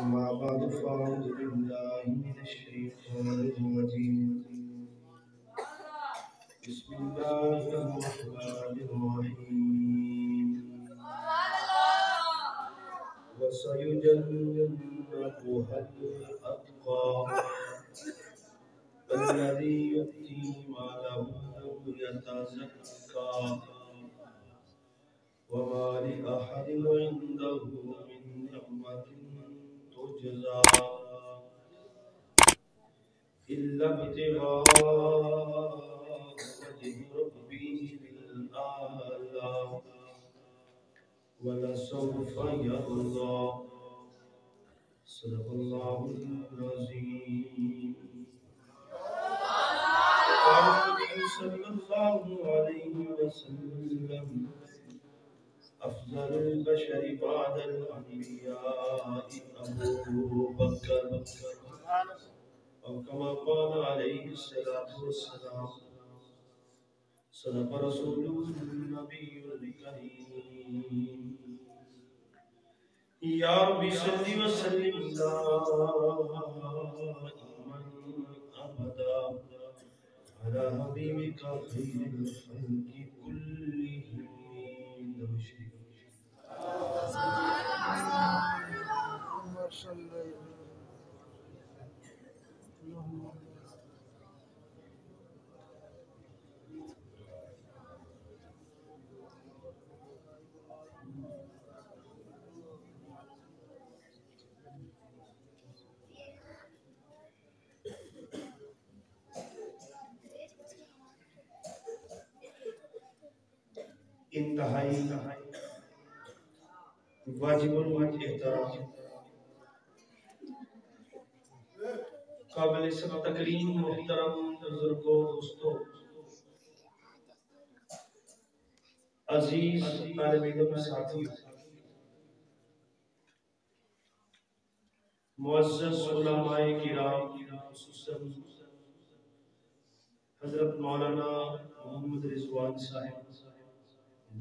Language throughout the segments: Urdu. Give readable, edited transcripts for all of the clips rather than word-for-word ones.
أما بعد فأعوذ بالله من الشيطان الرجيم بسم الله الرحمن الرحيم وسيجنبها الأتقى الذي يؤتي ماله يتزكى وما لأحد عنده من نعمة تجزى إلا ابتغاء وجه ربه الأعلى ولسوف يرضى صدق الله العظيم. صلى الله عليه وسلم أفضل البشر بعد الأنبياء أبو بكر أو كما قال عليه الصلاة والسلام صدق رسوله النبي الكريم. يا رب صل وسلم دائما أبدا على حبيبك خير الخلق كلهم. انتہائی واجب الاحترام قابل سب تکریم محترم بزرگوں دوستوں عزیز طالب علم ساتھیوں معزز علماء کرام خصوصاً حضرت مولانا محمد رضوان صاحب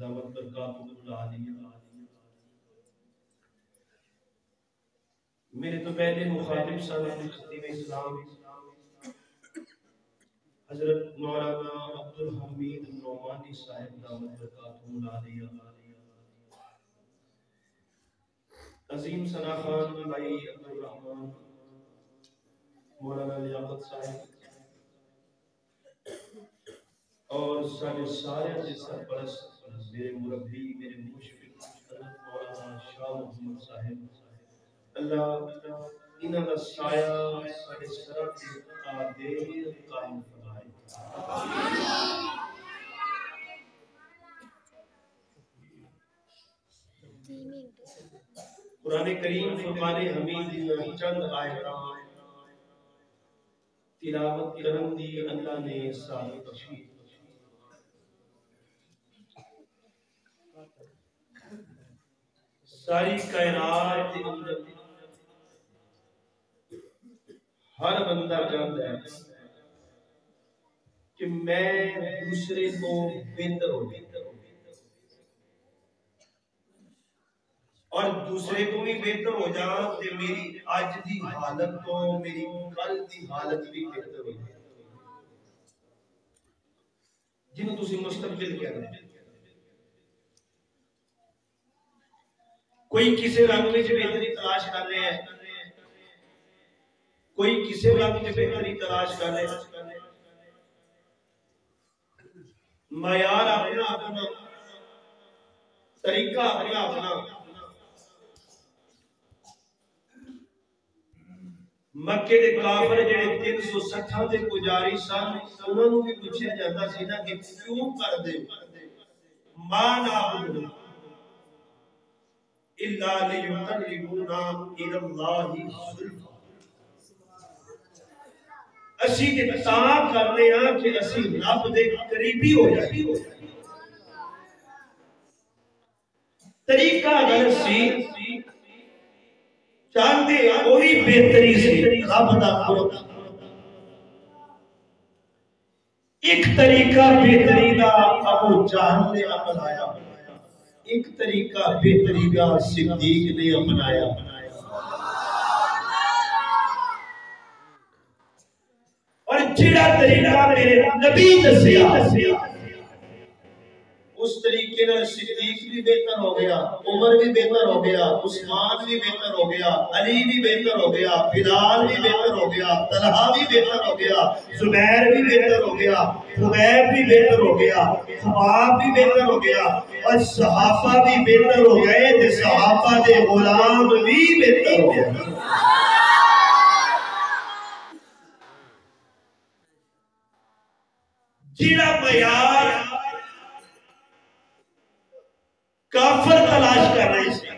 دعوت برکاتہ العالیہ، میرے تو پہلے مخاطب صاحب خطیب اسلام حضرت مولانا عبدالحمید نعمانی صاحب دعوت برکاتہ العالیہ، عظیم ثنا خان بھائی عبدالرحمن، مولانا لیاقت صاحب اور سارے سرپرست، میرے مربی، میرے مشفق حضرت مولانا شاہ محمد صاحب، اللہ انہاں دا سایہ سارے سرہ کے قادر قائم فرمائے. قرآن کریم فرقان حمید دیاں چند آیتاں تلاوت کرن دی اللہ نے ساتھ بخشی. ساری کائنات کے اندر ہر بندہ جانتا ہے کہ میں دوسرے کو بہتر ہو اور دوسرے کو بھی بہتر ہو جاؤں کہ میری آج دی حالت تو میری کل دی حالت بھی بہتر ہو جائے جنہوں تسی مستقبل کیا رہے ہیں. کوئی کسی رنگ میں جو بہتری تلاش کر رہے ہیں، کوئی کسی رنگ میں بہتری تلاش کر رہے ہیں، معیار اپنا اپنا، طریقہ اپنا اپنا. مکے دے کافر جڑے 360 دے پجاری سن، انہوں نے بھی پوچھا جاتا سی نا کہ کیوں کر دے ماں نعبد الا لیقربونا الی اللہ زلفی. اسی تے تاں کرنے ہاں کہ اسی رب دے قریبی ہو جائے. طریقہ اگر سی چاہتے وہی بہتری سے رب دا قرب. ایک طریقہ بہتری دا ابو جہل نے اپنایا، ایک طریقہ بہتری دا صدیق نے اپنایا. جڑا طریقہ میرے نبی دسیا اس طریقے نال صدیق بھی بہتر ہو گیا، عمر بھی بہتر ہو گیا، عثمان بھی بہتر ہو گیا، علی بھی بہتر ہو گیا، بلال بھی بہتر ہو گیا، طلحہ بھی بہتر ہو گیا، زبیر بھی بہتر ہو گیا، خبیب بھی بہتر ہو گیا، خباب بھی بہتر ہو گیا، اور صحابہ بھی بہتر ہو گئے تے صحابہ دے غلام بھی بہتر ہو گئے۔ جیڑا معیار کافر تلاش کر رہی سی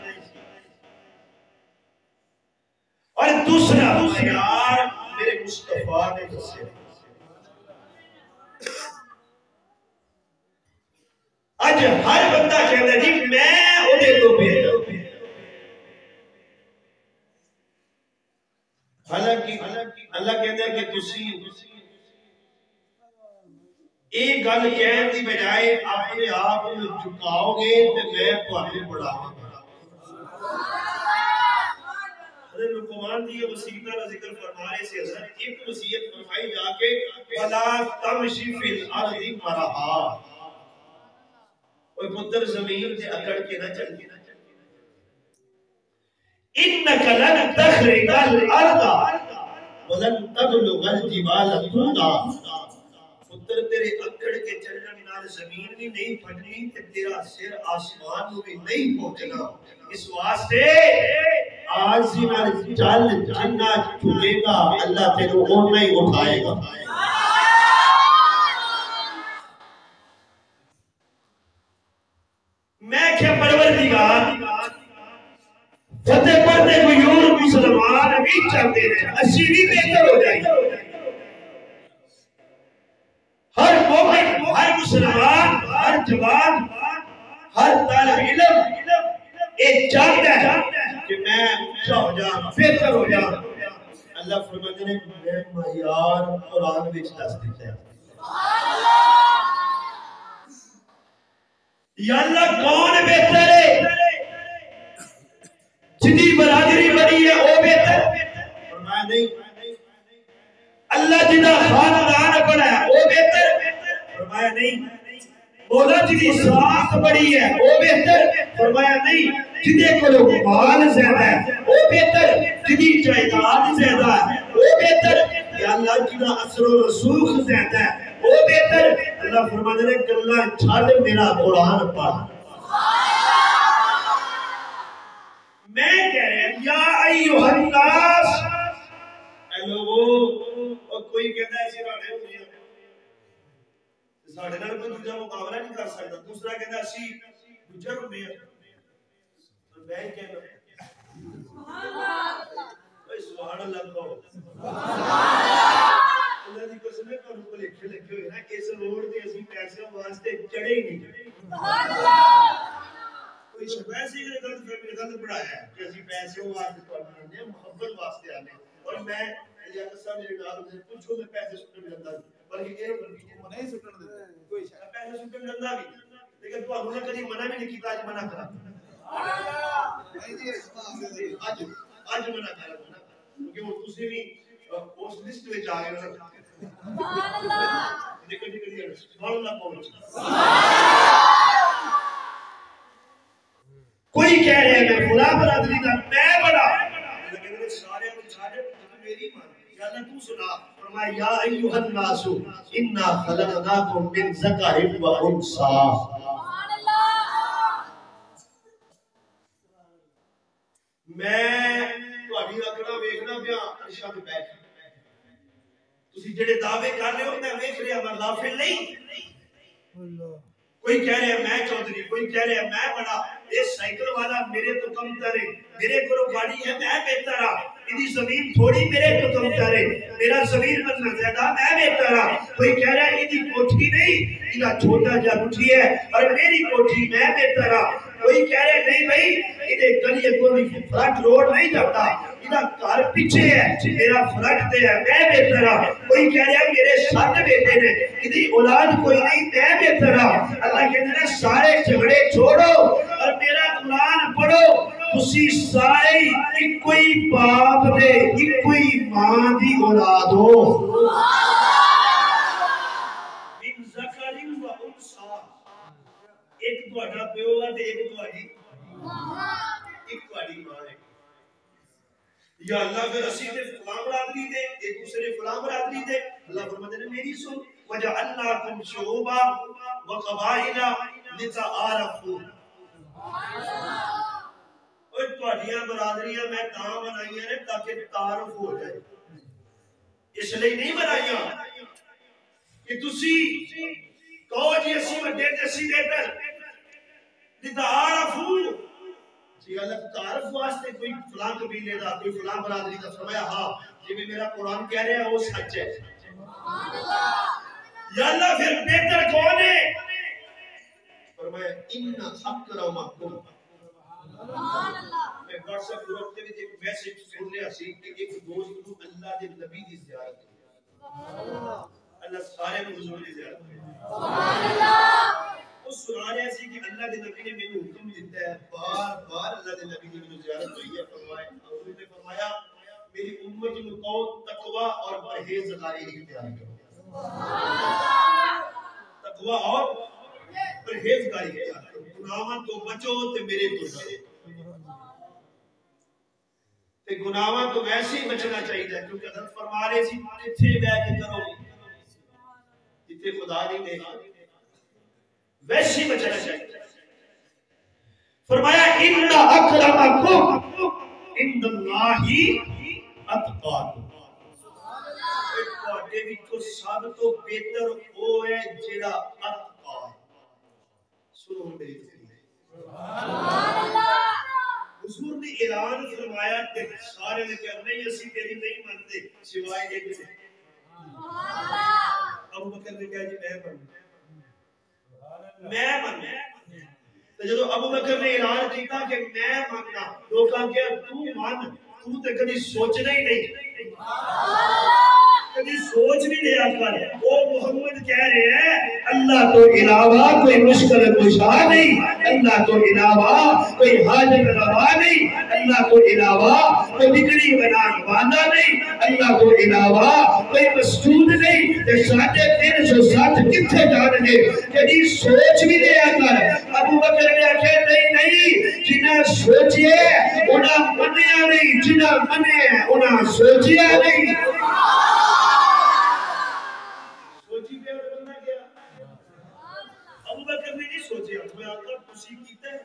اور دوسرا معیار میرے مصطفیٰ نے دسیا۔ اج ہر بندہ کہتا ہے جی میں اودے تو بہتر، حالانکہ اللہ کہتا ہے کہ تسی ایک گل کہنے دی بجائے اپنے آپ جھکاؤ گے تو میں تمہیں بڑھاؤں گا۔ حضرت لقمان دی وصیت کا ذکر فرمانے سے حضرت ایک وصیت فرمائی جا کے وَلَا تَمْشِ فِي الْأَرْضِ مَرَحًا، کوئی پتر زمین سے اکڑ کے نہ چل کے إِنَّكَ لَن تَخْرِقَ الْأَرْضَ وَلَن تَبْلُغَ الْجِبَالَ طُولًا، پتر تیرے اکڑ کے چلنے نال زمین بھی نہیں پھٹنی تے تیرا سر آسمان بھی نہیں پہنچنا، اس واسطے آج نال چل جنہ جھکے گا اللہ تیرے اونہ ہی اٹھائے گا۔ میں کیا پروردگار فتح پڑھنے کو یورپ مسلمان بھی چاہتے ہیں اسی بھی بہتر ہو جائیں گے۔ ہر مومن، ہر مسلمان، ہر جوان، ہر طالب علم ایک چاہتا ہے کہ میں اونچا ہو جاؤں، بہتر ہو جاؤں۔ اللہ فرماتے ہیں میں معیار قرآن وچ دس دیتا ہے۔ یا اللہ کون بہتر ہے؟ جدی برادری بنی ہے وہ بہتر؟ فرمایا نہیں۔ اللہ جدہ خاندان بنا ہے وہ بہتر؟ فرمایا نہیں۔ مولا جدی ساکھ بڑی ہے وہ بہتر؟ فرمایا نہیں۔ جدے کو لوگ مال زیادہ ہے وہ بہتر؟ جدی جائیداد زیادہ ہے وہ بہتر؟ یا اللہ جدہ اثر و رسوخ زیادہ ہے وہ بہتر؟ اللہ فرماتے ہیں کہ چھاڑ میرا قرآن پڑھ۔ میں کہہ رہا ہوں یا ایوہ الناس، اے لوگوں، اور کوئی کہتا ہے سرانے ہوئی ہے ساڑھے نال کوئی دوجہ مقابلہ نہیں کر سکتا، دوسرا کہتا ہے اسی دوجہ کو میں میں کہنا سبحان اللہ کہو، اللہ دی قسم ہے کہ کو لکھے ہوئے نا اس روڈ تے اسی پیسے واسطے چڑھے ہی نہیں۔ کوئی پیسے ہی غلط فہمی غلط پڑھایا ہے کہ اسی پیسے واسطے پڑھنے ہیں، محبت واسطے آنے، اور میں لیاقت صاحب میرے نال پوچھو میں پیسے سٹن جاتا بلکہ یہ نہیں سٹن دیتا کوئی شاید پیسے سٹن جاتا بھی لیکن تو انہوں نے کبھی منع بھی نہیں کیتا آج منع کرا آج منع کرا کیونکہ وہ تسی بھی اس لسٹ میں آ گئے سبحان اللہ سبحان اللہ پہنچ کوئی کہہ رہے ہیں میں فلاں برادری کا میں بڑا لیکن سارے کو چھاڑے میری مان یا اللہ تو سنا فرمایا یا ایھا الناس انا خلقناکم من ذکر و انثى سبحان اللہ۔ میں تہاڈی اکھاں ویکھنا پیا عرشاں تے بیٹھ تسی جڑے دعوے کر رہے ہو میں ویکھ رہا میں غافل نہیں۔ کوئی کہہ رہا ہے میں چودھری، کوئی کہہ رہا ہے میں بڑا، یہ سائیکل والا میرے تو کم ترے، میرے کو گاڑی ہے میں بہتر ہاں، میری زمین تھوڑی میرے تو کم ترے، میرا زمین بننا زیادہ میں بہتر ہاں۔ کوئی کہہ رہا ہے یہ کوٹھی نہیں، یہ چھوٹا جا کوٹھی ہے اور میری کوٹھی میں بہتر ہاں۔ کوئی کہہ رہے نہیں بھائی یہ گلی کوئی فرنٹ روڈ نہیں جاتا، یہ گھر پیچھے ہے میرا فرنٹ تے ہے میں بہتر ہاں۔ کوئی کہہ رہا ہے میرے 7 بیٹے نے یہ اولاد کوئی نہیں میں بہتر ہاں۔ اللہ کہتے ہیں سارے جھگڑے چھوڑو اور میرا قرآن پڑھو، تسی سارے ایک کوئی باپ دے ایک کوئی ماں دی اولاد ہو۔ تہاڈا پیو ہے تے ایک تہاڈی ماں ہے یا اللہ پھر اسی تے فلاں برادری دے ایک دوسرے فلاں برادری دے اللہ فرماتے ہیں میری سن وجعلناکم شعوبا وقبائل لتعارفوا اور تہاڈیاں برادریاں میں تاں بنائیاں نے تاکہ تعارف ہو جائے اس لیے نہیں بنائیاں کہ تسی کہو جی اسی وڈے تے اسی بہتر لتعارفوا جی اللہ تعارف واسطے کوئی فلاں قبیلے دا کوئی فلاں برادری دا فرمایا ہاں یہ بھی میرا قرآن کہہ رہا ہے وہ سچ ہے یا اللہ پھر بہتر کون ہے فرمایا ان اکرمکم میں واٹس ایپ گروپ تے ایک میسج سن لیا سی کہ ایک دوست کو اللہ دے نبی دی زیارت اللہ سارے حضور دی زیارت سبحان اللہ وہ سنا رہا سی کہ اللہ دے نبی نے مینوں حکم دیتا ہے بار بار اللہ دے نبی کی مینوں زیارت ہوئی ہے فرمایا حضور نے فرمایا میری امت کو کہو تقوی اور پرہیزگاری اختیار کرو سبحان اللہ تقوی اور پرہیزگاری اختیار کرو گناہاں تو بچو تے میرے تو ڈرو تے گناہاں تو ویسے ہی بچنا چاہیے کیونکہ حضرت فرما رہے سی جتھے بیٹھ کے کرو جتھے خدا نہیں دیکھا ویسے ہی بچنا چاہیے فرمایا ان اکرمکم عند اللہ اتقاکم تواڈے وچوں سب تو بہتر او ہے جیڑا اتقا ہے سنو میری تقریر سبحان اللہ حضور نے اعلان فرمایا تے سارے نے کہا نہیں اسی تیری نہیں مانتے سوائے ایک سے سبحان اللہ ابو بکر نے کہا جی میں ماننا تو جب ابو بکر نے اعلان کیتا کہ میں ماننا لوکاں کہ تو مان تو تے کبھی سوچنا ہی نہیں کبھی سوچ نہیں لیا کر وہ محمد کہہ رہے ہیں اللہ تو علاوہ کوئی مشکل کشا نہیں اللہ تو علاوہ کوئی حاجت روا نہیں اللہ تو علاوہ کوئی بگڑی بنان والا نہیں اللہ تو علاوہ کوئی مسجود نہیں کہ 350 کتھے جان گے کبھی سوچ بھی لیا کر ابو بکر نے آخر نہیں جنہ سوچئے انہاں منیا نہیں جنہ منے انہاں سوچیا نہیں سوچی پہ بننا گیا ابو بکر نے نہیں سوچیا میں آقا تسی کیتا ہے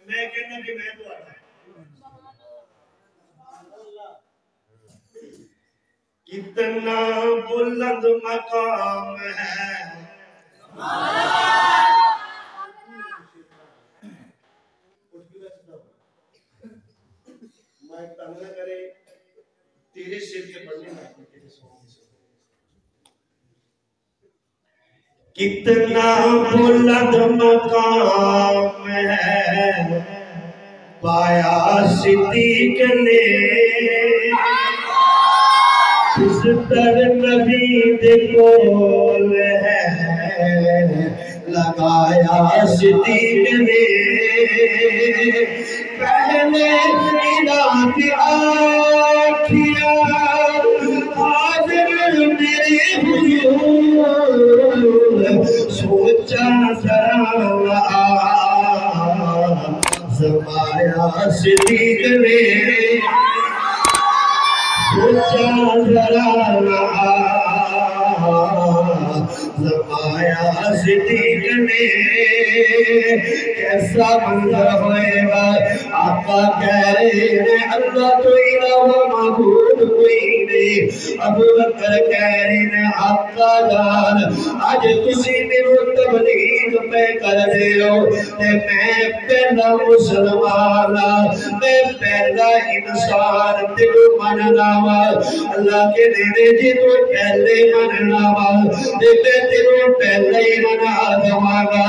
میں کہنا کہ میں تو آتا کتنا بلند مقام ہے میں تنگ نہ کرے تیرے سر کے پڑھنے میں کتنا بلند مقام ہے پایا صدیق نے جس در نبی دے کول ہے لگایا صدیق نے پہلے الہ کی آنکھیا حاضر میرے حضور سوچا ذرا زمایا صدیق نے سوچا ذرا زمایا صدیق نے کیسا منظر ہوئے گا آقا کہہ رہے ہیں اللہ تو علاوہ معبود کوئی نہیں ابو بکر کہہ رہے ہیں آقا جان آج تسی میرے تبلیغ پہ کر دے ہو کہ میں پہلا مسلمان میں پہلا انسان تیرو مننا اللہ کے دینے جی تو پہلے مننا میں تیرو پہلے ہی منا دماغا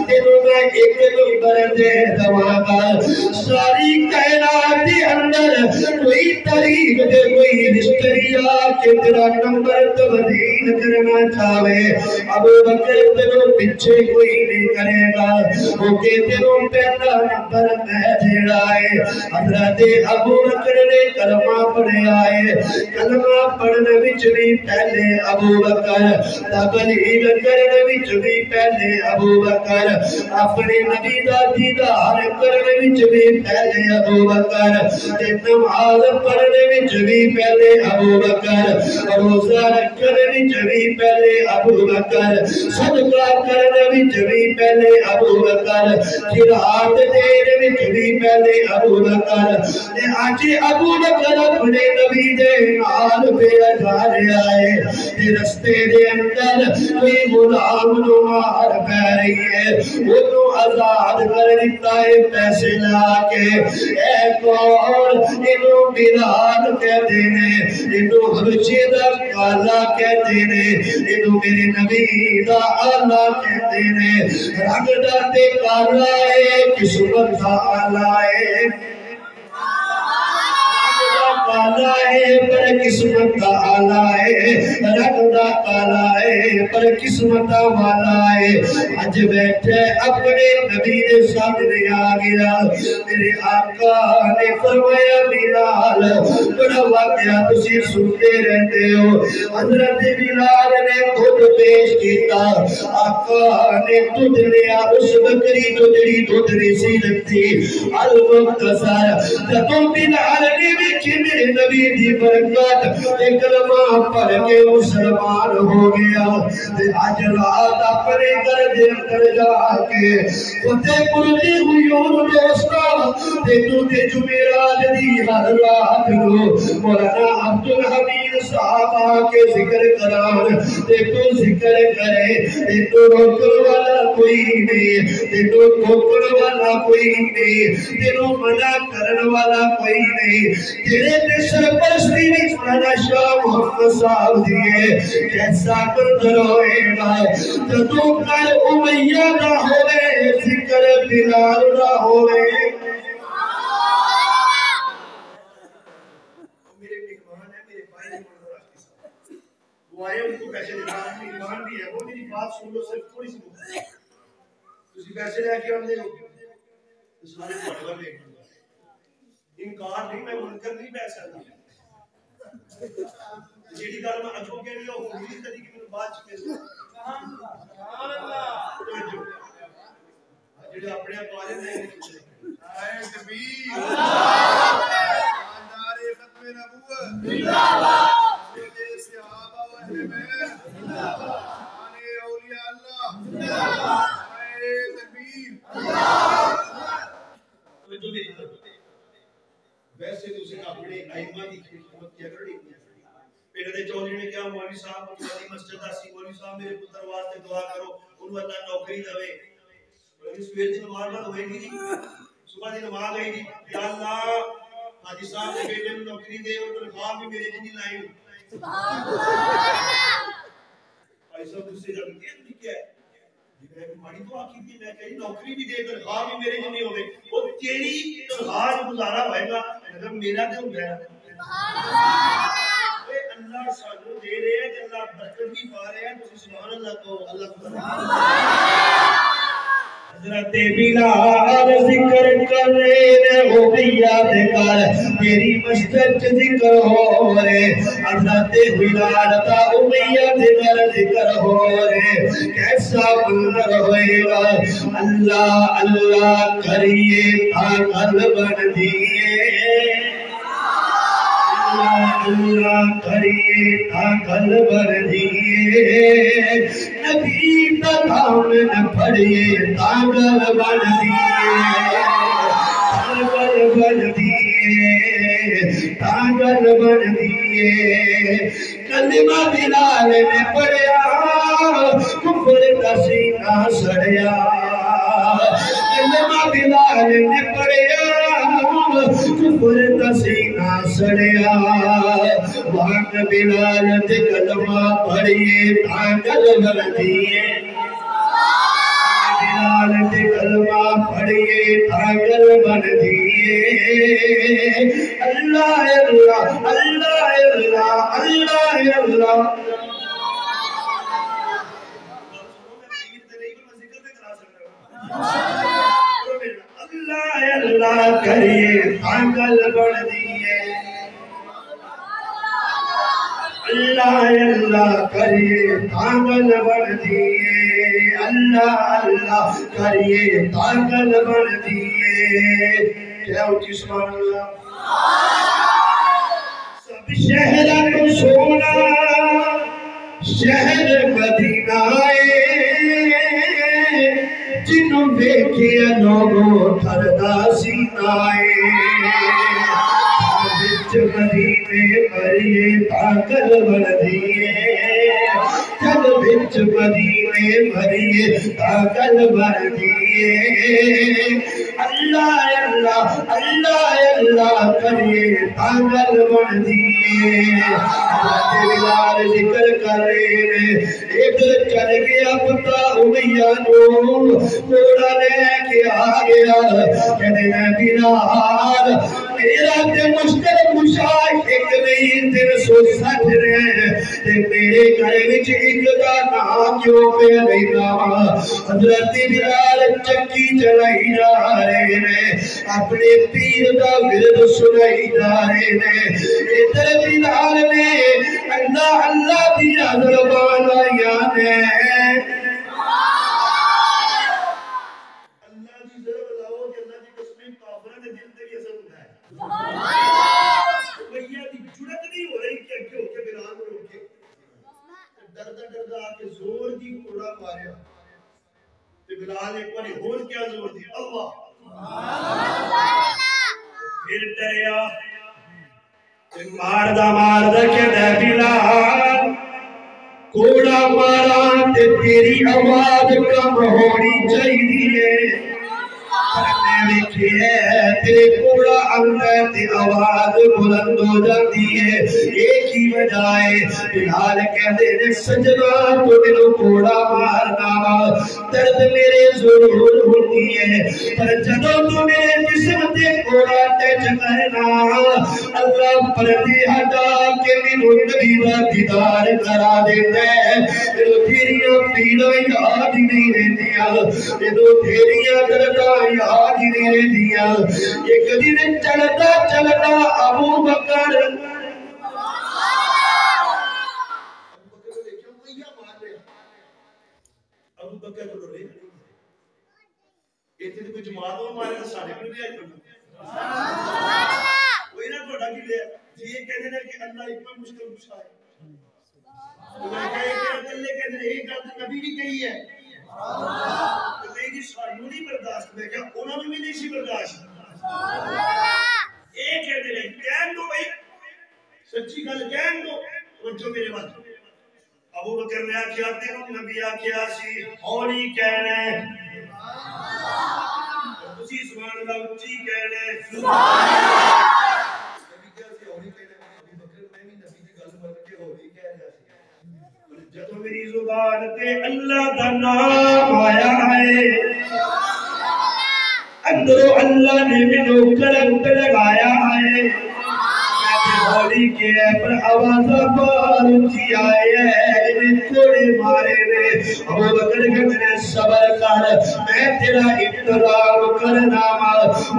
تیرو میں ایک نمبر دے دماغا ساری کائنات کے اندر کوئی تاریخ دے کوئی رشتریا کہ تیرا نمبر تبدیل کرنا چاہے ابو بکر تیرو پچھے کوئی نہیں کرے گا وہ کہ تیرو پہلا نمبر میں جھڑا ہے حضرت ابو بکر نے کلمہ پڑھیا ہے کلمہ پڑھنے وچ بھی پہلے ابو بکر تبلیغ کرنے وچ بھی پہلے ابو بکر اپنے نبی دا دیدار کرنے وچ بھی پہلے ابو بکر تے نماز پڑھنے وچ بھی پہلے ابو بکر روزہ رکھنے وچ بھی پہلے ابو بکر صدقہ کرنے وچ بھی پہلے ابو بکر جہاد دینے وچ بھی پہلے ابو بکر تے اج ابو بکر اپنے نبی دے نال پہ جا رہا ہے تے رستے دے اندر کوئی غلام نو مار پہ رہی ہے وہ آزاد کر دیتا ہے پیسے لا کے اے کون انہوں بلال کہتے ہیں انہوں حبشی دا کالا کہتے ہیں انہوں میرے نبی دا آلہ کہتے ہیں رنگ دا تے کالا ہے قسمت دا آلہ ہے کالا ہے پر قسمت کا آلہ ہے رنگ دا کالا ہے پر قسمت والا ہے اج بیٹھے اپنے نبی دے سامنے آ گیا میرے آقا نے فرمایا بلال بڑا واقعہ تسی سنتے رہتے ہو حضرت بلال نے خود پیش کیتا آقا نے دودھ لیا اس بکری تو جڑی دودھ سی لگتی المختصر جب بلال نے بھی میرے نبی دی برکت ایک کلمہ پڑھ کے مسلمان ہو گیا آج رات اپنے گھر دے اندر جا کے فتح پردی غیور دوستا تینوں تے جمعرات دی ہر رات کو مولانا عبدالحمید صاحب آ کے ذکر کران تینوں ذکر کرے تینوں روکن والا کوئی نہیں تینوں ٹوکن والا کوئی نہیں تینوں منع کرن والا کوئی نہیں تیرے تے سرپرستی بھی مولانا شاہ محمد صاحب دیئے کیسا منظر ہوئے گا جدو کر امیہ نہ ہوئے ذکر بلال نہ ہوئے میرے مہمان ہیں میرے بھائی ہیں وہ آئے ان کو پیسے دینا مہمان بھی ہے وہ میری بات سن لو صرف تھوڑی سی بات تسی پیسے لے کے ہم دے لو سارے پڑھوا لے انکار نہیں میں منکر نہیں پیسہ نہیں جیڑی گل میں اجو کے لیے ہو گئی کدی کہ میں بات چ سبحان اللہ جڑے اپنے اقوال نہیں اے تکبیر نعرہ ختم نبوت زندہ باد صحابہ و اہل بیت زندہ باد اولیاء اللہ زندہ باد اے تکبیر تو میری ویسے تو اسے اپنے ائمہ کی خدمت کیا کرنی پیڑ دے چولی نے کیا مولوی صاحب مولوی مسجد اسی مولوی صاحب میرے پتر واسطے دعا کرو انہوں اللہ نوکری دے مولوی سویر دی نماز نہ ہوئے گی صبح دی نماز آئی گی یا اللہ حاجی صاحب نے بیٹے کو نوکری دے اور تنخواہ بھی میرے جنی لائی سبحان اللہ بھائی صاحب اس سے جب کیا ہے میں ماڑی تو آخی تھی میں کہی نوکری بھی دے تنخواہ بھی میرے جنی ہوئے وہ تیری تنخواہ گزارا ہوئے گا اگر میرا دے ہو گیا اللہ سانو دے رہے ہیں کہ اللہ برکت بھی پا رہے ہیں تو سبحان اللہ کو اللہ حضرت بلال ذکر کر رہے ہو بیا کر تیری مسجد ذکر ہو رہے حضرت بلال تا امیہ ذکر ہو رہے کیسا منظر ہوئے گا اللہ اللہ کریے تا قلب بن دیئے اللہ کریے تاکل بر دیئے نبی کا دامن پڑھئے تاکل بر دیئے تاکل بر دیئے تاکل بر دیئے کلمہ بلال نے پڑھیا کفر کا سینہ سڑیا کلمہ بلال نے پڑھیا کفر کا سینہ سڑیا وہاں بلال تے کلمہ پڑھئے تاکل بر دیئے بلال تے کلمہ پڑھئے تاکل بر دیئے اللہ اللہ اللہ اللہ اللہ اللہ اللہ اللہ کریے پاگل بن دیے اللہ اللہ کریے پاگل بن دیے اللہ اللہ کریے پاگل بن دیے کیا اچھی سبحان اللہ سب شہر کو سونا شہر مدینہ جنوں دیکھے لوگوں تھردا سینہ وچ مدینے مریے پاگل بن دیے جگ وچ مدینے مریے پاگل بن دیے اللہ اللہ اللہ اللہ کریے پاگل بن دیے بلال ذکر کر رہے ہیں ادھر چل گیا پتا امیہ نو موڑا لے کے آ گیا کہنے بلال میرا تے مشکل مشاہد ایک نہیں 360 رہے تے میرے گھر وچ ایک دا نام کیوں پہ رہنا حضرت بلال چکی چلائی جا رہے ہیں اپنے پیر دا ورد سنائی جا رہے ہیں ادھر بلال نے اللہ اللہ دیا زبان آیا ہے اللہ دی ضرب لاؤ کہ اللہ دی قسمیں کافرہ نے دل تری اثر ہوتا ہے بھئیہ دی جڑت نہیں ہو رہی کہ کیوں کہ بلال کو روکے دردہ دردہ آکے زور دی کوڑا ماریا تو بلال ایک باری ہون کیا زور دی اللہ پھر ڈریا ماردہ کہتا بلال کوڑا مارا تے تیری آواز کم ہونی چاہیے میں تیرے کوڑا اندر تے آواز بلند ہو جاتی ہے ایک ہی بجائے بلال کہتے ہیں سجدہ تو میرے کوڑا مارنا درد میرے ضرور ہوتی ہے پر جدوں تو میرے جسم تے کوڑا ٹچ کرنا اللہ پردے ہٹا کے میرے نبی دا دیدار کرا دیتا ہے میرے تیریاں پیڑا یاد ہی نہیں رہتیاں میرے تیریاں دردہ یاد ہی نہیں رہتیاں ایک دن چلتا چلتا ابو بکر ابو بکر کو رہے ایتھے کوئی جماعت ہو ہمارے تو سارے پر بھی آئی کرنا کوئی نہ توڑا کی لے یہ کہتے ہیں کہ اللہ ایک پر مشکل پوچھا ہے اللہ کہے کہ اللہ کہتے ہیں ایک گل نبی بھی کہی ہے تو میری سانوں نہیں برداشت میں کیا انہوں نے بھی نہیں سی برداشت ایک کہتے ہیں کہن دو بھائی سچی گل کہن دو توجہ میرے بات ابو بکر نے آکھیا تینوں نبی آکھیا سی ہولی کہنا ہے تسی سبحان اللہ اچھی کہنا ہے سبحان اللہ نبی کیا سی ہولی کہنا ہے ابو بکر میں بھی نبی کی گل بن کے ہولی کہہ رہا سی جدوں میری زبان تے اللہ دا نام آیا ہے اندروں اللہ نے مینوں کرم تے لگایا ہے ہولی کے پر آواز بار اچھی آئے ہیں انہیں تھوڑے مارے نے ابو بکر کہتے صبر کر میں تیرا انتظام کرنا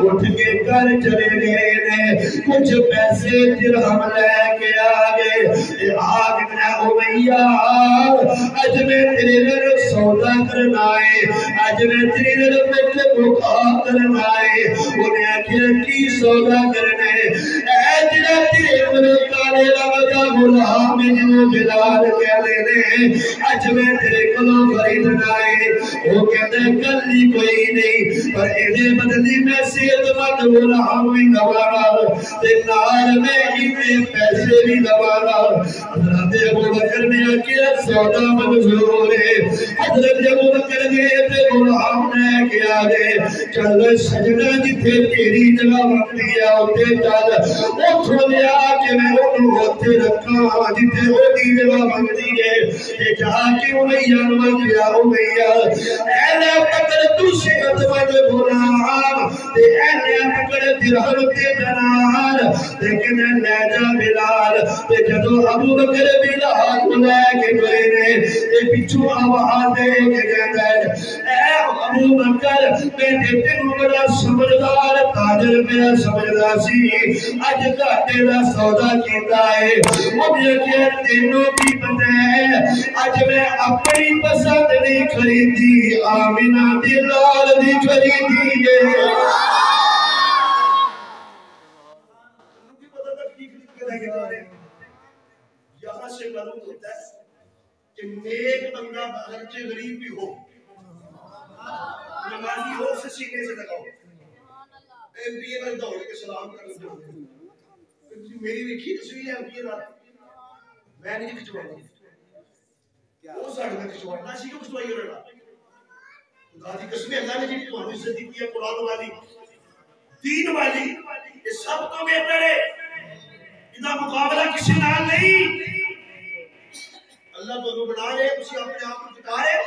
اٹھ کے گھر چلے گئے نے کچھ پیسے درہم لے کے آگے آگ میں امیہ آج میں تیرے لر سودا کرنا ہے آج میں تیرے لر بچ مکا کرنا ہے انہیں آخر کی سودا کرنے اے تیرا تیرے کالے لگتا غلام جو بلال کہتے ہیں اج میں تیرے کلوں خرید نائے وہ کہتے ہیں کلی کوئی نہیں پر ایدے بدلی میں صحت مند غلام بھی لوانا تے نال میں اتنے پیسے بھی لوانا حضرت ابو بکر نے کیا سودا منظور ہے حضرت ابو بکر گئے تے غلام نے کیا گئے چل سجدہ جتھے تیری جگہ بنتی ہے ہوتے چل اٹھو لیا کہ میں انہوں ہوتے رکھا جتے ہو دی جگہ بنتی ہے کہ جا کھا کے امیہ نمجیا امیہ اہلِ پکڑ تو صحت مند غلام تے اہلِ پکڑ درہم تے دینار لیکن لے جا بلال تے جدو ابو بکر بلال کو لے کے گئے نے تے پچھو آواز دے کے کہتا ہے اے ابو بکر میں تینوں بڑا سمجھدار تاجر میرا سمجھدار سی اج گھاٹے دا سودا کیتا ہے مجھے کہ تینوں بھی پتہ ہے اج میں اپنی پسند نہیں خریدی آمینہ دی لال دی خریدی ہے یہاں سے معلوم ہوتا ہے کہ نیک بندہ اگرچہ غریب بھی ہو نمازی ہو سے سینے سے لگاؤ ایم پی اے میں دوڑ کے سلام کر دو میری لکھی تصویر ہے ایم پی اے میں نہیں کھچوانا وہ ساڑھے میں کھچوانا اسی کو کھچوائی ہو رہا خدا دی قسم اللہ نے جی تمہاری عزت دی ہے قرآن والی دین والی یہ سب تو بہتر ہے اتنا مقابلہ کسی نال نہیں اللہ تو بنا رہے اسی اپنے آپ کو جتا رہے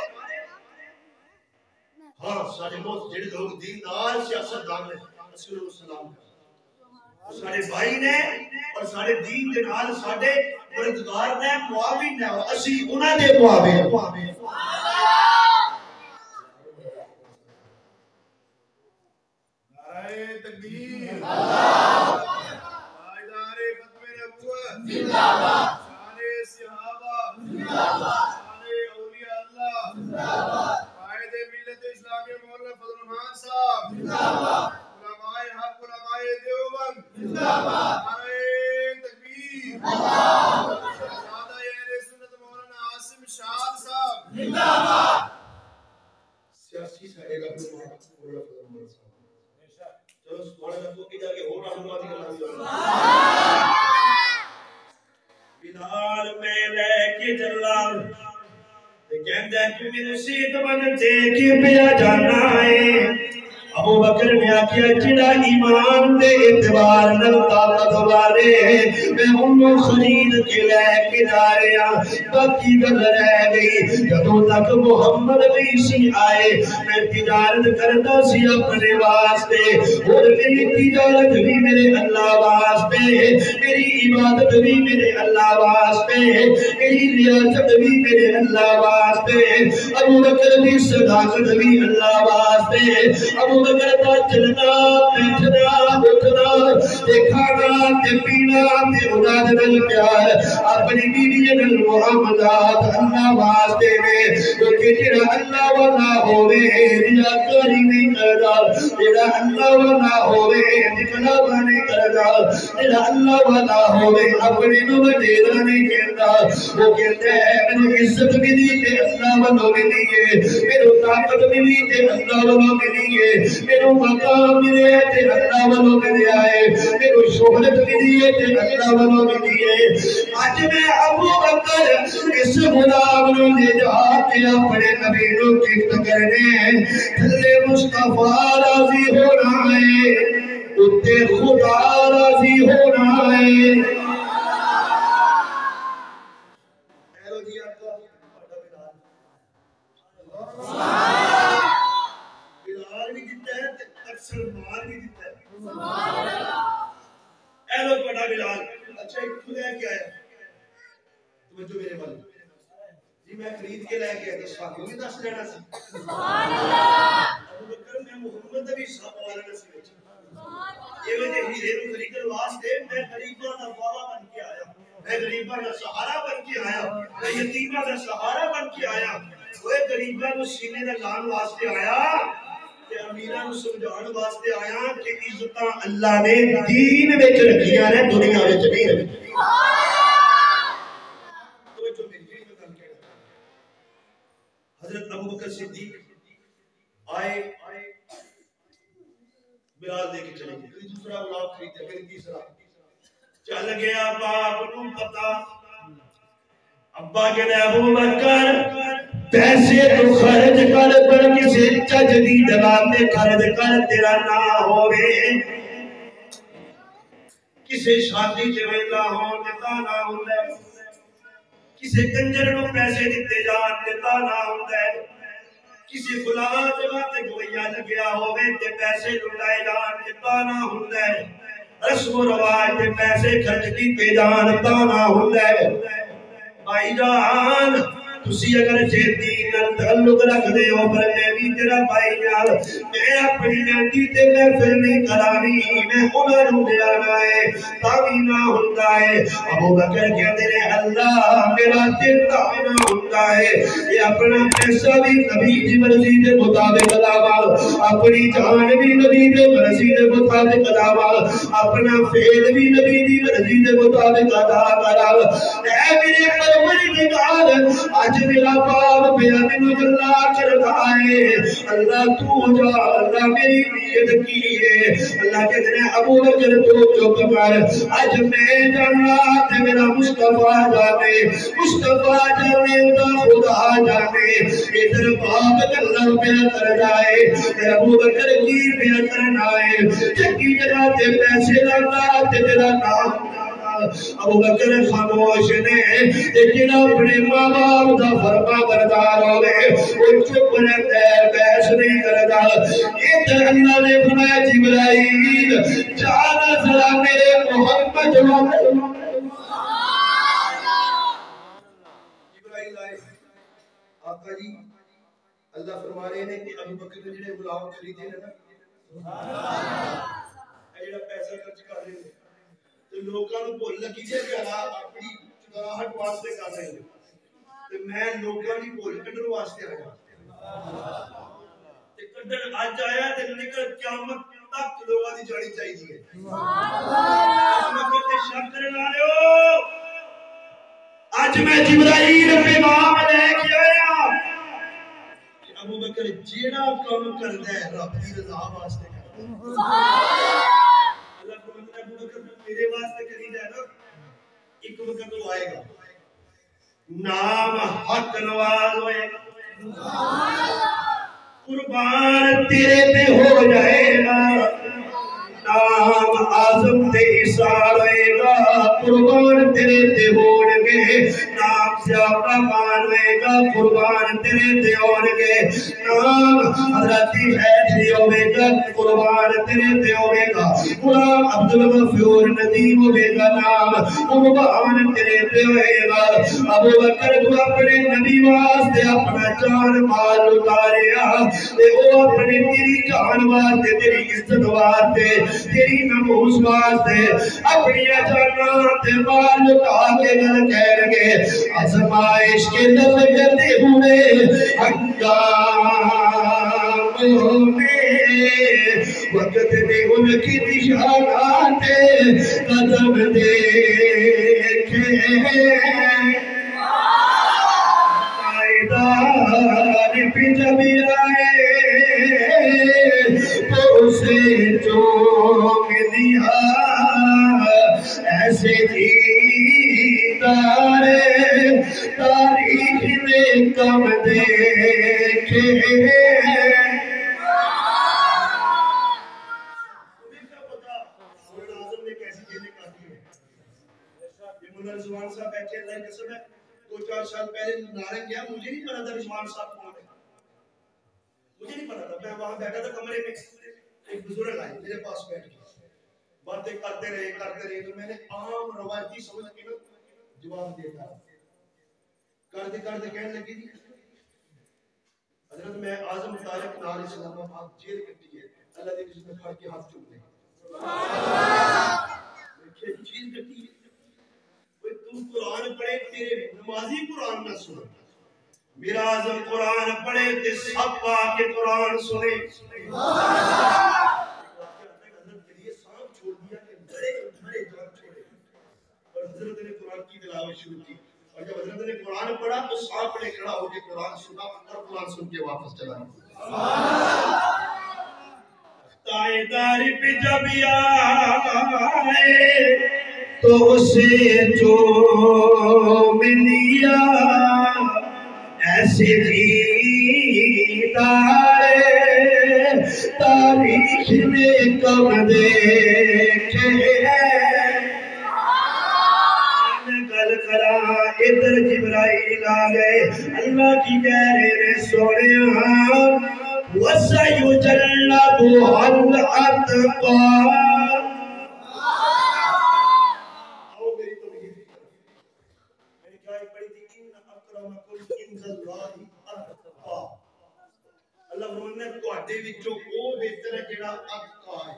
ہاں سارے بہت جڑے لوگ دیندار سیاست دان نے رسول اللہ صلی اللہ علیہ وسلم سارے بھائی نے اور سارے دین دے نال ساڈے مددگار نے معاون نے اسی انہاں دے معاون نعرہ تکبیر اللہ تاجدار ختم نبوت زندہ باد شان صحابہ زندہ باد شان اولیاء اللہ زندہ باد قائد ملت اسلامی مولانا فضل الرحمان صاحب زندہ باد علماء حق علماء دیوبند زندہ باد نعرہ تکبیر اللہ شہزادہ اہل سنت مولانا عاصم شاد صاحب زندہ باد سیاسی سائے کا مولانا فضل الرحمان صاحب چلو سبحان اللہ کی جا کے اور رحمت کی اللہ بلال میں لے کے چلا تے کہندا کہ میرے سیت من تے کہ پیا جانا ہے ابو بکر نے آکھیا جڑا ایمان دے اعتبار نال طاقت والے میں انہوں خرید کے لے کے جا رہا باقی گل رہ گئی جدوں تک محمد عیسی آئے میں تجارت کرتا سی اپنے واسطے اور میری تجارت بھی میرے اللہ واسطے میری عبادت بھی میرے اللہ واسطے میری ریاست بھی میرے اللہ واسطے ابو بکر کی صداقت بھی اللہ واسطے ابو بکر کا چلنا بیٹھنا اٹھنا تے کھانا تے پینا تے اولاد نال پیار اپنی بیوی نال معاملات اللہ واسطے نے کیونکہ جڑا اللہ والا ہوے ریاکاری نہیں کردا جڑا اللہ والا ہوے دکھلاوا نہیں کردا جڑا اللہ والا ہوے اپنے نو وڈیرا نہیں کہندا وہ کہتا ہے میری عزت ملی تے اللہ والوں ملی ہے میری طاقت ملی تے اللہ والوں ملی ہے میرے مقام ملے تے اللہ والوں ملے آئے میرے شہرت ملی ہے تے اللہ والوں ملی ہے آج میں ابو بکر اس غلام نو لے جا کے اپنے نبی نو گفت کرنے تھلے مصطفیٰ راضی ہونا ہے اتے خدا راضی ہونا ہے سلمان بھی دیتا ہے سبحان اللہ اے لوگ بڑا بلال اچھا ایک تو لے کے آیا تمہیں جو میرے والے جی میں خرید کے لے کے آیا تو ساتھ بھی دس لینا سی سبحان اللہ ابو بکر میں محمد نبی صاحب والا نسی یہ وجہ ہیرے نو خریدن واسطے میں غریباں دا بابا بن کے آیا میں غریباں دا سہارا بن کے آیا میں یتیماں دا سہارا بن کے آیا وہ غریباں نو سینے تے لان واسطے آیا امیران نو سمجھان واسطے آیا کہ عزتاں اللہ نے دین وچ رکھیاں نے دنیا وچ نہیں رکھیاں توجہ میری گل کہنا حضرت ابو بکر صدیق آئے بلال دے کے چلے گئے دوسرا غلام خریدا پھر تیسرا چل گیا باپ نو پتہ ابا کے ابو بکر پیسے تو خرچ کر پر کسی چجدی جگہ تے خرچ کر تیرا نہ ہوئے کسی شادی تے ویلا ہون تے تانا ہوندا کسی کنجر نو پیسے دیتے جان تے تانا ہوندا ہے کسی فلاں جگہ تے گویا لگیا ہوے تے پیسے لٹائے جان تے تانا ہوندا ہے رسم و رواج تے پیسے خرچ کیتے جان تانا ہوندا ہے بھائی جان تسی اگر دین نال تعلق رکھدے ہو پر میں بھی تیرا بھائی نال میں اپنی مہندی تے محفل نہیں کرانی میں انہاں نوں دیانا ہے تاوی نہ ہوندا ہے ابو بکر کہندے نے اللہ میرا تے تاوی نہ ہوندا ہے یہ اپنا پیسہ بھی نبی دی مرضی دے مطابق لاوا اپنی جان بھی نبی دی مرضی دے مطابق لاوا اپنا فعل بھی نبی دی مرضی دے مطابق ادا کرا اے میرے پروردگار آج میرا باپ پیا مینوں گلا کردا ہے اللہ تو جا اللہ میری نیت کی ہے اللہ کہتے ہیں ابو بکر تو چپ کر آج میں جانا تے میرا مصطفیٰ جانے مصطفیٰ جانے دا خدا جانے ادھر باپ گلا پیا کر جائے ابو بکر کی پیا کرنا ہے چنگی جگہ تے پیسے لانا تے تیرا نام ابو بکر خاموش نے جڑا اپنے ماں باپ دا فرما بردار ہوے وہ چپ رہتا ہے بحث نہیں کرتا ادھر اللہ نے فرمایا جبرائیل جانا ذرا میرے محمد جبرائیل آئے آقا جی اللہ فرما رہے ہیں کہ ابو بکر نے جڑے غلام خریدے نا جڑا پیسہ خرچ کر رہے ہیں تو لوکاں نوں بھول لگی ہے کہ اللہ اپنی چراہٹ واسطے کر رہے ہیں تے میں لوکاں دی بھول کڈن واسطے آیا تے کڈن اج آیا تے نکل قیامت تک لوکاں دی جانی چاہیے سبحان اللہ میں تے شک کرن والےو اج میں جبرائیل پیغام لے کے آیا کہ ابو بکر جیڑا کام کردا ہے رب دی رضا واسطے کردا ہے سبحان اللہ کو ابو بکر میرے واسطے کری جائے نا ایک وقت وہ آئے گا نام حق نواز ہوئے قربان تیرے پہ ہو جائے گا نام آزم تے عیسیٰ رہے گا قربان تیرے تے ہونگے نام سیاقہ مان رہے گا قربان تیرے تے ہونگے نام حضرتی حیدری ہوئے گا قربان تیرے تے ہوئے گا غلام عبدالغفور ندیم ہوئے گا نام قربان تیرے تے ہوئے گا ابو بکر تو اپنے نبی واسطے اپنا جان مال اتاریا تے وہ اپنے تیری جان واسطے تیری عزت واسطے تیری نموز واسطے اپنی جانات مال لٹا کے گل کہہ لگے آزمائش کے لگتے ہوئے انجام میں وقت میں ان کی نشانات قدم دیکھے قائدان پہ جب آئے تو اسے جو ملیا ایسے دیدار تاریخ میں کم دیکھے رضوان صاحب بیٹھے اللہ کی قسم ہے 2-4 سال پہلے نارنگ گیا مجھے نہیں پتا تھا رضوان صاحب کون ہے مجھے نہیں پتا تھا میں وہاں بیٹھا تھا کمرے میں ایک بزرگ آئے میرے پاس بیٹھ کے باتیں کرتے رہے تو میں نے عام روایتی سمجھ کے جواب دیتا کرتے کہنے لگی جی حضرت میں اعظم طارق نار اسلام آباد جیل کٹی ہے اللہ نے جس میں کھڑ کے ہاتھ چوم لے جیل کٹی ہے تو قرآن پڑھے تیرے نمازی قرآن نہ سنے میرا اعظم قرآن پڑھے تے سب پا کے قرآن سنے حضرت کے لیے سانپ چھوڑ دیا کہ مرے جان چھوڑے اور حضرت نے قرآن کی تلاوت شروع کی اور جب حضرت نے قرآن پڑھا تو سانپ نے کھڑا ہو کے قرآن سنا اور قرآن سن کے واپس چلا تائیدار پہ جب آئے تو اسے جو ملیا ایسے دیدار تاریخ میں کم دیکھے گل کرا ادھر جبرائیل جبرائیل آ گئے اللہ کی کہہ رہے نے سونے وَسَيُجَنَّبُهَا الْأَتْقَى آؤ میری تو نہیں میں نے کیا پڑھی تھی ان اکرمکم عند اللہ اتقا اللہ فرماتا ہے تواڈے وچوں او بہتر ہے جڑا اتقا ہے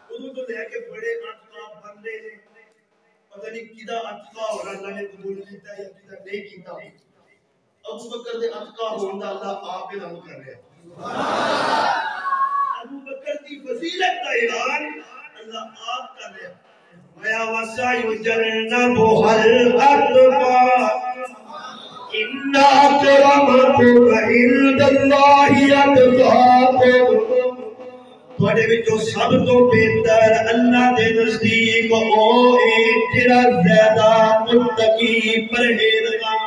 اُدوں تو لے کے بڑے اتقا بندے نے پتہ نہیں کدا اتقا اور اللہ نے قبول کیتا یا کدا نہیں کیتا ابو بکر دے اتقا ہون دا اللہ آپ اعلان کر رہا ہے ابو بکر دی فضیلت کا اعلان اللہ آپ کر رہا ہے وَيَا وَسَيُجَنَّبُهَا الْأَتْقَى إِنَّ أَكْرَمَكُمْ عِندَ اللَّهِ أَتْقَاكُمْ تواڈے وچوں سب تو بہتر اللہ دے نزدیک او ہے جڑا زیادہ متقی پرہیزگار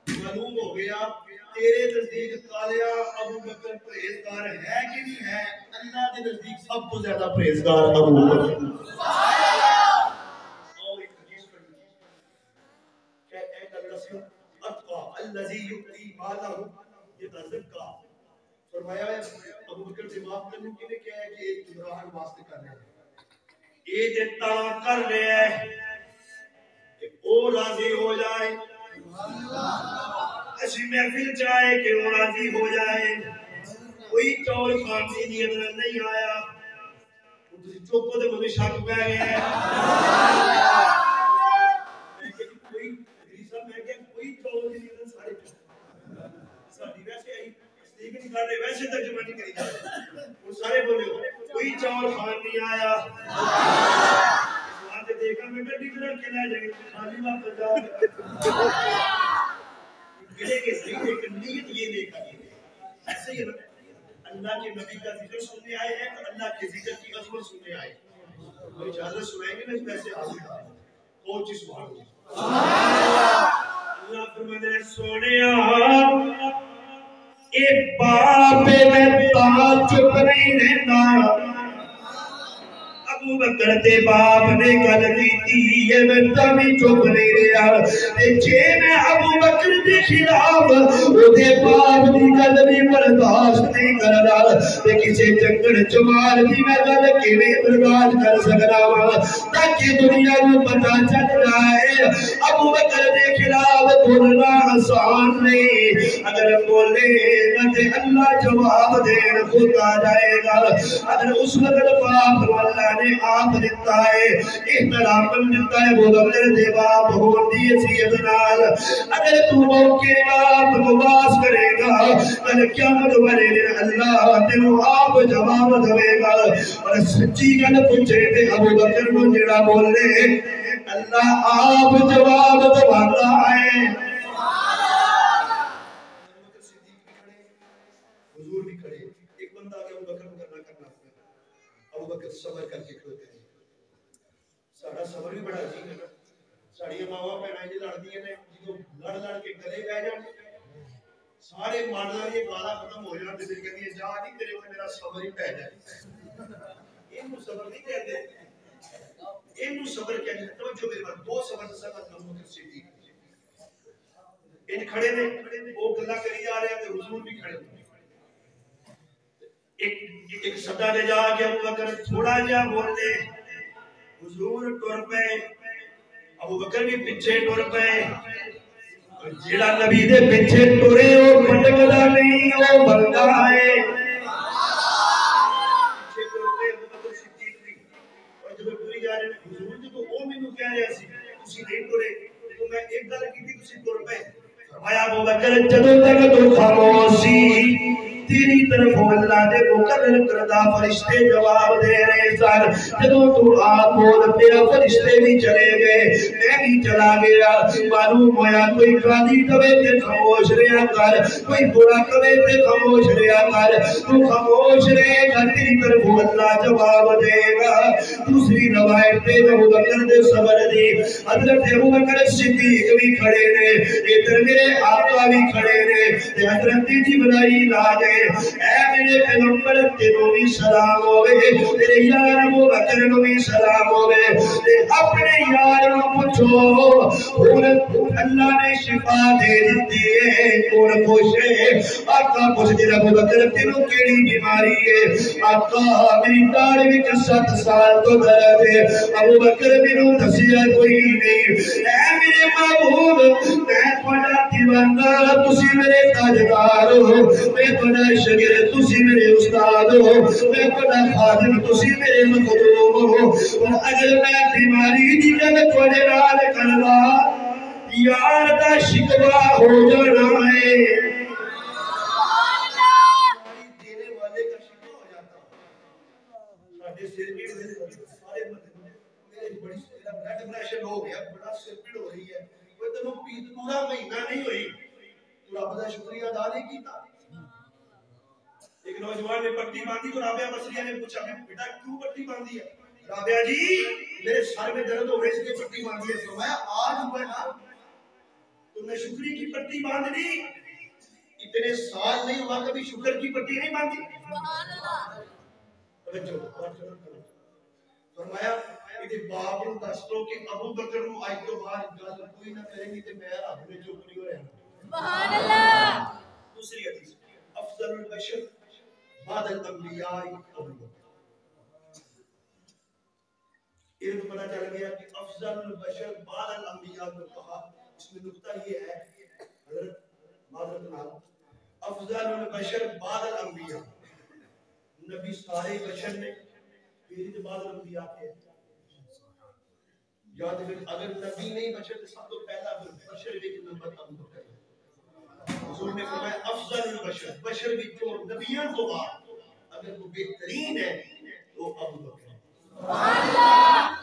معلوم ہو گیا تیرے نزدیک کالیا ابو بکر پرہیزگار ہے کہ نہیں ہے اللہ کے نزدیک سب تو زیادہ پرہیزگار ابو بکر اور ایک حدیث پڑھی کہ اے اللہ سے اتقا الذی یؤتی مالہ یتزکا فرمایا ہے ابو بکر سے معاف کرنے کے لیے کیا ہے کہ ایک گمراہان واسطے کر رہے ہیں یہ دیتا کر رہے ہیں کہ وہ راضی ہو جائے اسی محفل چاہے کہ وہ راضی ہو جائے کوئی چول خامسی نیت نہیں آیا چوکو دے مجھے شک پہ گئے ہیں کوئی چول نیت سارے ساری ویسے آئی اسلیگ نہیں کر رہے ویسے ترجمہ نہیں کری جائے وہ سارے بولے کوئی چول خان نہیں آیا دیکھا میں گڈی رکھ کے لے جائیں خالی واپس جاؤ گلے کے صحیح ایک نیت یہ لے کر ایسے ہی اللہ کے نبی کا ذکر سننے آئے ہیں تو اللہ کے ذکر کی عظمت سننے آئے کوئی اجازت سنائیں گے نا ویسے آگے کون چیز سبحان اللہ فرماتے ہیں سونیا ایک باپ میں تاں چپ نہیں رہنا ابو بکر دے باپ نے گل کیتی ہے میں تبھی چپ نہیں رہا جے میں ابو بکر دے خلاف او دے باپ دی گل بھی برداشت نہیں کردا تے کسے جنگل چمار دی میں گل کیویں برداشت کر سکدا وا تاکہ دنیا نوں پتہ چل جائے ابو بکر دے خلاف بولنا آسان نہیں اگر بولے گا تے اللہ جواب دین خود آ جائے گا اگر اس وقت باپ اللہ نے آپ دیتا ہے احترام دیتا ہے وہ بکر دے باپ ہون دی حیثیت نال اگر تو موقع آپ بکواس کرے گا کل قیامت والے دن اللہ تینوں آپ جواب دے گا اور سچی گل پوچھے تے ابو بکر نوں جڑا بولے اللہ آپ جواب دواتا ہے حضور بھی کھڑے ایک بندہ آگے ابو بکر کو کرنا ابو بکر صبر کر کے کھڑوتے ہیں ساڑھا صبر بھی بڑا عجیب ہے ساڑھی ماواں پہنائیں جی لڑ دیئے نے جو لڑ لڑ کے گلے پہ جان سارے ماردہ یہ گالا ختم ہو جاتے پھر کہتی ہے جا نہیں تیرے کو میرا صبر ہی پہ جائے انہوں صبر نہیں کہتے انہوں صبر کہتے ہیں توجہ میرے بات دو صبر سے سبت ابو بکر صدیق ان کھڑے نے وہ گلہ کری جا رہے ہیں تو حضور بھی کھڑے ہیں ایک صدا دے جا کے ابو بکر تھوڑا جا بولتے حضور ٹور پہ ابو بکر بھی پچھے ٹور پہ جیڑا نبی دے پچھے ٹورے وہ پٹکدا نہیں وہ بندہ ہے پچھے ٹور پہ ابو بکر صدیق بھی اور جب ٹوری جا رہے ہیں حضور جب وہ مینوں کہہ رہے سی تسی نہیں ٹورے تو میں ایک گل کیتی تسی ٹور پہ فرمایا ابو بکر جدوں تک تو خاموشی تیری طرف اللہ دے مقرر کردہ فرشتے جواب دے رہے سن جدوں تو آپ بول پیا فرشتے بھی چلے گئے میں بھی چلا گیا معلوم ہویا کوئی غادی کبے تے خاموش رہا کر کوئی برا کبے تے خاموش رہا کر تو خاموش رہے گا تیری طرف اللہ جواب دے گا دوسری روایت تے ابو بکر دے صبر دی حضرت ابو بکر صدیق بھی کھڑے نے ادھر میرے آقا صحابہ بھی کھڑے نے تے حضرت جبرائیل آ گئے اے میرے پیغمبر تینوں بھی سلام ہوے تیرے یار ابو بکر نو بھی سلام ہوے تے اپنے یار نو پوچھو ہن اللہ نے شفا دے دتی ہے کون پوچھے آقا پوچھ دے ابو بکر تینوں کیڑی بیماری ہے آقا میری داڑھ وچ 7 سال تو درد ہے ابو بکر مینوں دسیا کوئی نہیں اے میرے محبوب میں تہاڈا دیوانہ تسی میرے تاجدار ہو میں تہاڈا شاگرد تسی میرے استاد ہو میں تہاڈا خادم تسی میرے مخدوم ہو اور اگر میں بیماری دی گل تہاڈے نال کردا یار دا شکوا ہو جانا ہے دینے والے کا شکوا ہو جاتا ساڈے سر پیڑ سارے میرے بڑی بلڈ پریشر ہو گیا بڑا سر پیڑ ہو رہی ہے کوئی تینوں پورا مہینہ نہیں ہوئی تو رب کا شکریہ ادا نہیں کیتا ایک نوجوان نے پٹی باندھی تو رابعہ بصریہ نے پوچھا بیٹا کیوں پٹی باندھی ہے رابعہ جی میرے سر میں درد ہو رہا ہے اس لیے پٹی باندھی ہے فرمایا آج ہوا نا تم نے شکری کی پٹی باندھ لی اتنے سال نہیں ہوا کبھی شکر کی پٹی نہیں باندھی سبحان اللہ فرمایا کہ باپ نے دس دو کہ ابو بکر نو آج تو بعد گل کوئی نہ کرے گی تے میں رب نے چپ نہیں ہو رہا سبحان اللہ دوسری حدیث افضل البشر بعد الانبیاء ابو بکر یہ تو پتہ چل گیا کہ افضل البشر بعد الانبیاء کو کہا اس میں نقطہ یہ ہے حضرت معذرت نال افضل البشر بعد الانبیاء نبی سارے بشر نے پھر کے بعد الانبیاء کے یاد ہے اگر نبی نہیں بشر تو سب تو پہلا بشر ایک نمبر ابو بکر حضور نے فرمایا افضل البشر بشر بھی جو نبیوں کو بعد اگر وہ بہترین ہے تو ابو بکر سبحان اللہ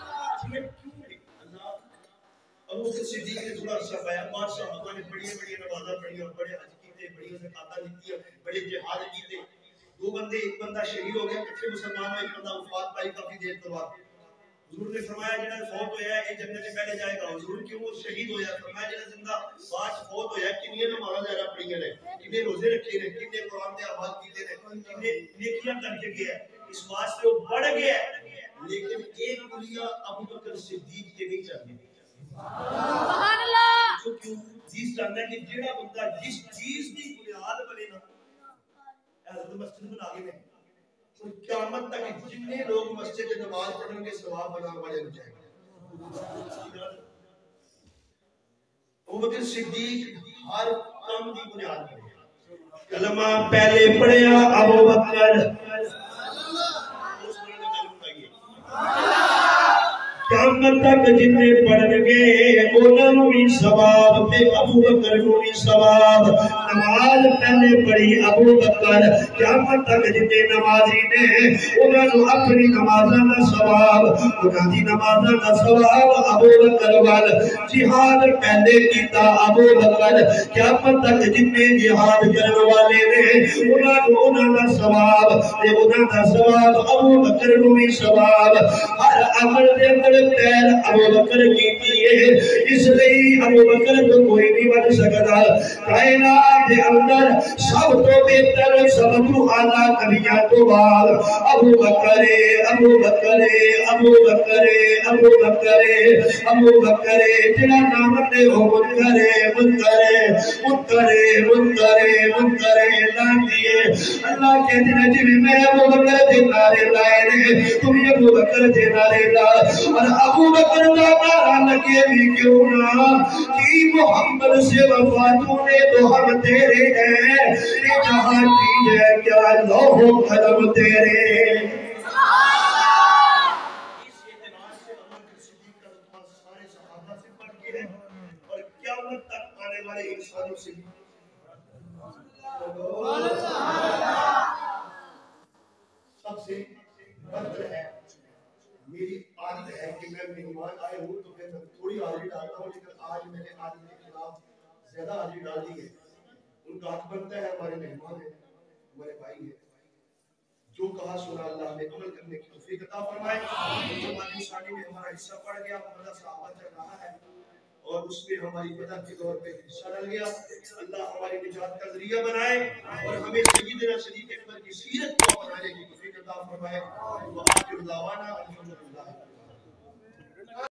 ابو بکر صدیق نے تھوڑا سا پایا 5 صحابہ نے بڑی نمازاں پڑھی اور بڑے حج کیتے بڑی زکاتاں دیتی بڑے جہاد کیتے دو بندے ایک بندہ شہید ہو گیا کچھ مسلمان ایک بندہ وفات پائی کافی دیر کے بعد حضور نے فرمایا جنہاں فوت ہویا ہے یہ جنت میں پہلے جائے گا حضور کیوں وہ شہید ہویا فرمایا جنہاں زندہ باش فوت ہویا کنی نمازاں زیادہ پڑھی ہیں کنے روزے رکھے ہیں کنے قرآن دے احوال کیتے ہیں کنے نیکیاں کر کے گیا ہے اس واسطے وہ بڑھ گیا ہے لیکن ایک کلیا ابو بکر صدیق کے نہیں چاہیے سبحان اللہ کیوں جس جاننا کہ جیڑا بندہ جس چیز کی بنیاد بنے نا حضرت مسجد بنا کے نہیں قیامت تک جتنے لوگ مسجد میں نماز پڑھیں گے ثواب بنانے والے ہو جائیں گے ابو بکر صدیق ہر کام کی بنیاد پر کلمہ پہلے پڑھیا ابو بکر قیامت تک جتنے پڑھن گے انہاں نوں بھی ثواب تے ابو بکر نوں بھی ثواب نماز پہلے پڑھی ابو بکر قیامت تک جتنے نمازی نے انہاں نوں اپنی نمازاں دا ثواب انہاں دی نمازاں دا ثواب ابو بکر وال جہاد پہلے کیتا ابو بکر قیامت تک جتنے جہاد کرن والے نے انہاں دا ثواب تے انہاں دا ثواب ابو بکر نوں بھی ثواب ہر عمل دے اندر پیر ابو بکر کیتی ہے اس لئی ابو بکر تو کوئی نہیں بن سکتا کائنات دے اندر سب تو بہتر سب تو اعلیٰ نبیاں تو بعد ابو بکر ابو بکر ابو بکر ابو بکر ابو بکر جڑا نام تے ہو منکر منکر منکر منکر منکر لاندیے اللہ کے دن جی میں ابو بکر دے نعرے لائے نے تم ابو بکر دے نعرے لا اور ابو بکر دا نعرہ لگے بھی کیوں نہ کہ محمد سے وفاتوں نے تو ہم تیرے ہیں یہ جہاں کی ہے کیا لوہ قدم تیرے اس اعتبار سے ابو بکر صدیق کا رتبہ سارے صحابہ سے بڑھ کے ہے اور قیامت تک آنے والے انسانوں سے بھی سب سے بہتر ہے میری عادت ہے کہ میں مہمان آئے ہوں تو پھر میں تھوڑی حاضری ڈالتا ہوں لیکن آج میں نے عادت کے خلاف زیادہ حاضری ڈال دی ہے ان کا حق بنتا ہے ہمارے مہمان ہیں ہمارے بھائی ہیں جو کہا سنا اللہ نے عمل کرنے کی توفیق عطا فرمائے زمانی ثانی میں ہمارا حصہ پڑ گیا مدد صحابہ چل رہا ہے اور اس میں ہماری مدد کے طور پہ حصہ ڈال گیا. اللہ ہماری نجات کا ذریعہ بنائے اور ہمیں سیدنا صدیق اکبر کی سیرت کو اپنانے کی توفیق عطا فرمائے. وآخر دعوانا